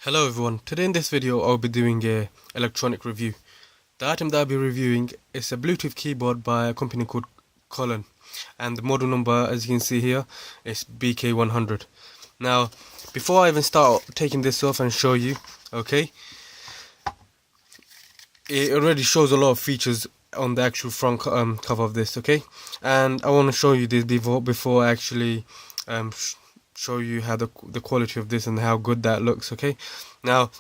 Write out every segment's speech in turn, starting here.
Hello everyone, today in this video I'll be doing a electronic review. The item that I'll be reviewing is a Bluetooth keyboard by a company called Collen, and the model number, as you can see here, is BK100. Now, before I even start taking this off and show you, okay, it already shows a lot of features on the actual front cover of this, okay, and I want to show you this before I actually show you how the quality of this and how good that looks. Okay, now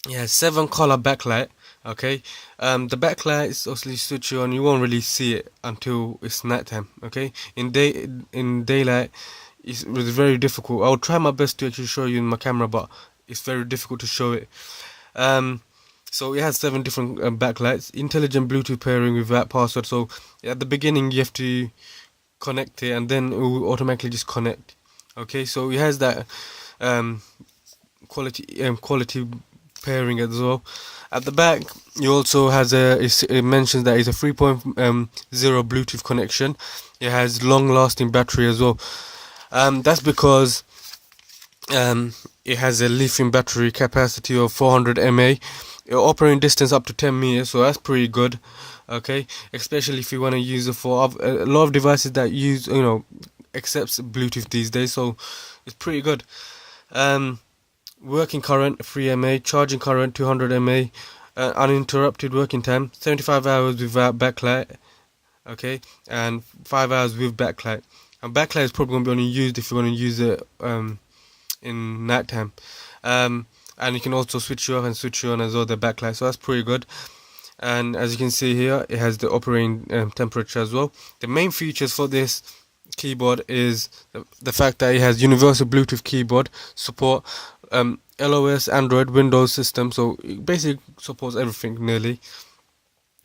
it has 7 color backlight. Okay, the backlight is obviously switch on, you won't really see it until it's nighttime. Okay, in daylight it's very difficult. I'll try my best to actually show you in my camera, but it's very difficult to show it. So it has 7 different backlights, intelligent Bluetooth pairing without password. So at the beginning you have to connect it and then it will automatically just connect. Okay, so it has that quality pairing as well. At the back, you also has it mentions that it's a 3.0 Bluetooth connection. It has long-lasting battery as well. That's because it has a lithium battery capacity of 400 mAh. Operating distance up to 10 meters, so that's pretty good. Okay, especially if you want to use it for a lot of devices that use, accepts Bluetooth these days, so it's pretty good. Working current 3 mAh, charging current 200 mAh, uninterrupted working time 75 hours without backlight, okay, and 5 hours with backlight. And backlight is probably going to be only used if you want to use it in nighttime. And you can also switch you off and switch you on as well, the backlight, so that's pretty good. And as you can see here, it has the operating temperature as well. The main features for this keyboard is the fact that it has universal Bluetooth keyboard support, LOS, Android, Windows system, so it basically supports everything nearly.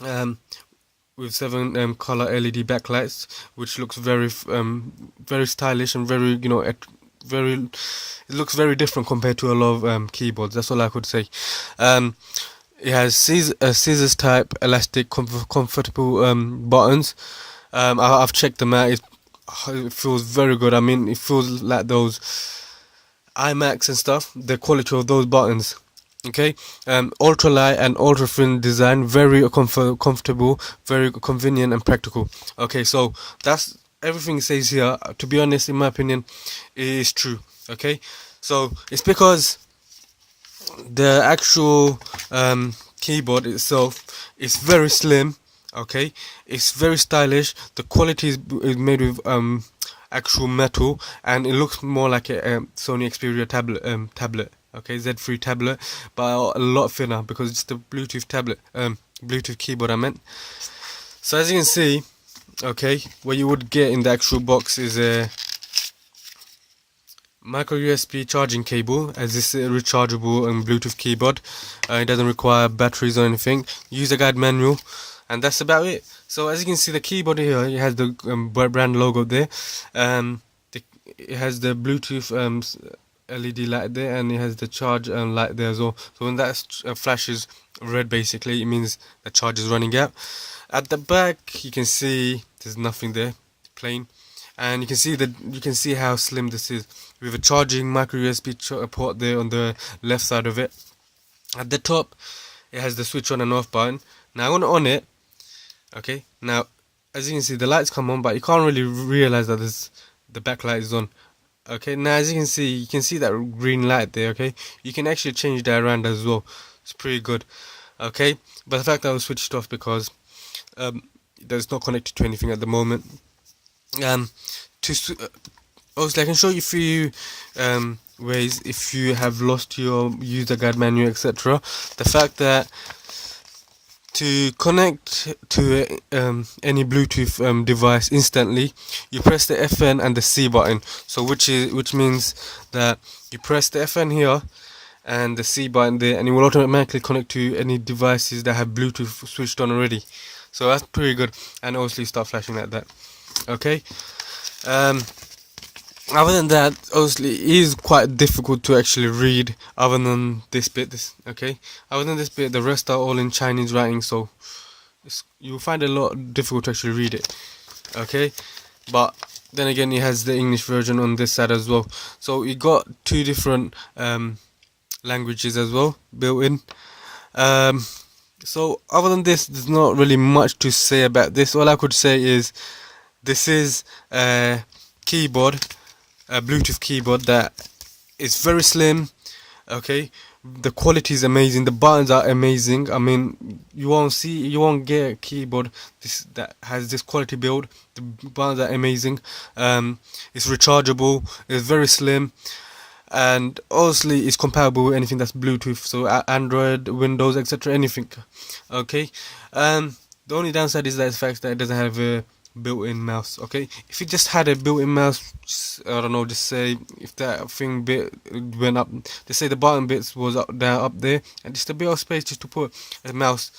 With 7 color LED backlights, which looks very stylish and very, it looks very different compared to a lot of keyboards. That's all I could say. It has scissors type elastic comfortable buttons. I've checked them out. It feels very good. I mean, it feels like those iMacs and stuff, the quality of those buttons. Okay, ultra light and ultra thin design, very comfortable, very convenient and practical. Okay, so that's everything it says here. To be honest, in my opinion, it is true. Okay, so it's because the actual keyboard itself is very slim. Okay, it's very stylish. The quality is made with actual metal, and it looks more like a Sony Xperia tablet. Okay, Z3 tablet, but a lot thinner because it's the Bluetooth tablet, Bluetooth keyboard I meant. So as you can see, okay, what you would get in the actual box is a micro USB charging cable, as this is a rechargeable Bluetooth keyboard. It doesn't require batteries or anything. User guide manual, and that's about it. So as you can see, the keyboard here, it has the brand logo there. It has the Bluetooth LED light there, and it has the charge light there as well. So when that flashes red, basically it means the charge is running out. At the back, you can see there's nothing there, it's plain, and you can see how slim this is, with a charging micro USB port there on the left side of it. At the top, it has the switch on and off button. Now I want to on it. Okay, now as you can see, the lights come on, but you can't really realize that the backlight is on. Okay, now as you can see that green light there. Okay, you can actually change that around as well. It's pretty good. Okay, but the fact that I was switched off because it's not connected to anything at the moment. Obviously I can show you a few ways if you have lost your user guide manual, etc. The fact that to connect to any Bluetooth device instantly, you press the FN and the C button. So which means that you press the FN here and the C button there, and it will automatically connect to any devices that have Bluetooth switched on already. So that's pretty good, and obviously start flashing like that. Okay. Other than that, obviously it is quite difficult to actually read. Other than this bit, other than this bit, the rest are all in Chinese writing, so you'll find it a lot difficult to actually read it. Okay, but then again, it has the English version on this side as well. So you got 2 different languages as well built in. Um, so other than this, there's not really much to say about this. All I could say is this is a keyboard, a Bluetooth keyboard that is very slim. Okay, the quality is amazing. The buttons are amazing. I mean, you won't get a keyboard that has this quality build. The buttons are amazing. It's rechargeable. It's very slim, and obviously it's compatible with anything that's Bluetooth. So Android, Windows, etc. Anything. Okay. The only downside is that the fact that it doesn't have a built-in mouse. Okay, if it just had a built-in mouse, I don't know, just say if that thing bit went up, just say the button bits was up there, and just a bit of space just to put a mouse,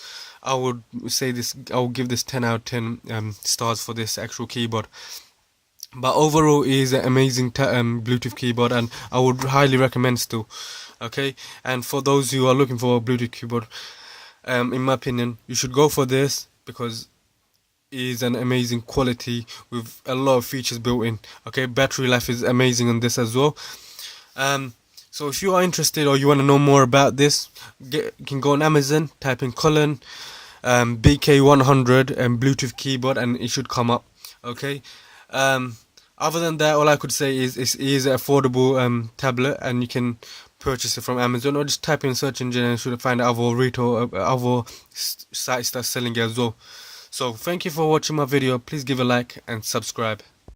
I would say this, I would give this 10 out of 10 stars for this actual keyboard. But overall, it is an amazing Bluetooth keyboard, and I would highly recommend still. Okay, and for those who are looking for a Bluetooth keyboard, in my opinion, you should go for this because is an amazing quality with a lot of features built in. Okay, battery life is amazing on this as well. So if you are interested or you want to know more about this, you can go on Amazon, type in Collen BK100 and Bluetooth keyboard, and it should come up. Okay. Other than that, all I could say is it is an affordable tablet, and you can purchase it from Amazon or just type in search engine and should find other retail other sites that's selling it as well. So thank you for watching my video. Please give a like and subscribe.